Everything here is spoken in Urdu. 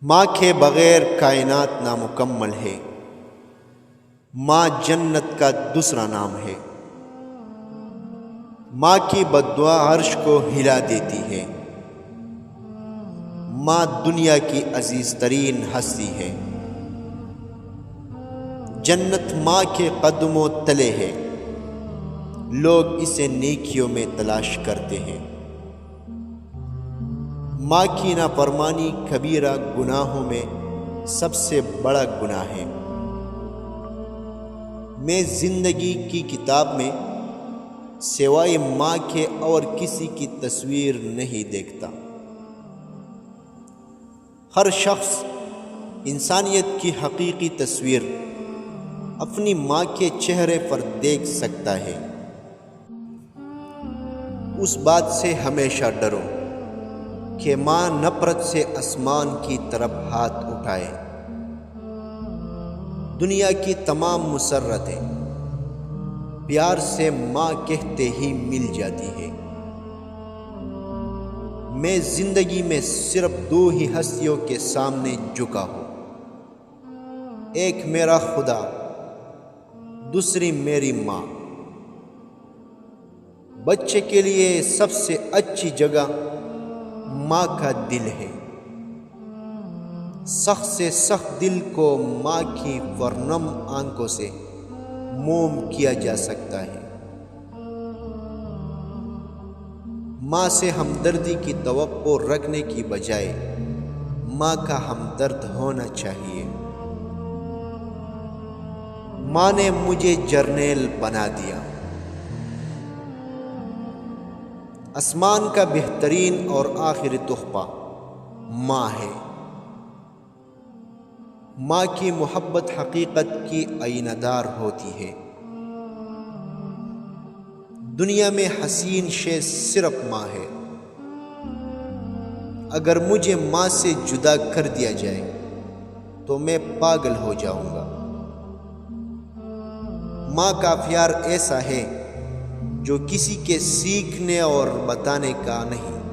ماں کے بغیر کائنات نامکمل ہے۔ ماں جنت کا دوسرا نام ہے۔ ماں کی بد دعا عرش کو ہلا دیتی ہے۔ ماں دنیا کی عزیز ترین ہستی ہے۔ جنت ماں کے قدموں تلے ہے، لوگ اسے نیکیوں میں تلاش کرتے ہیں۔ ماں کی نافرمانی کبیرہ گناہوں میں سب سے بڑا گناہ ہے۔ میں زندگی کی کتاب میں سوائے ماں کے اور کسی کی تصویر نہیں دیکھتا۔ ہر شخص انسانیت کی حقیقی تصویر اپنی ماں کے چہرے پر دیکھ سکتا ہے۔ اس بات سے ہمیشہ ڈرو کہ ماں نفرت سے آسمان کی طرف ہاتھ اٹھائے۔ دنیا کی تمام مسرتیں پیار سے ماں کہتے ہی مل جاتی ہے۔ میں زندگی میں صرف دو ہی ہستیوں کے سامنے جھکا ہوں، ایک میرا خدا، دوسری میری ماں۔ بچے کے لیے سب سے اچھی جگہ ماں کا دل ہے۔ سخت سے سخت دل کو ماں کی پرنم آنکھوں سے موم کیا جا سکتا ہے۔ ماں سے ہمدردی کی توقع رکھنے کی بجائے ماں کا ہمدرد ہونا چاہیے۔ ماں نے مجھے جرنیل بنا دیا۔ آسمان کا بہترین اور آخری تحفہ ماں ہے۔ ماں کی محبت حقیقت کی آئینہ دار ہوتی ہے۔ دنیا میں حسین شے صرف ماں ہے۔ اگر مجھے ماں سے جدا کر دیا جائے تو میں پاگل ہو جاؤں گا۔ ماں کا پیار ایسا ہے جو کسی کے سیکھنے اور بتانے کا نہیں،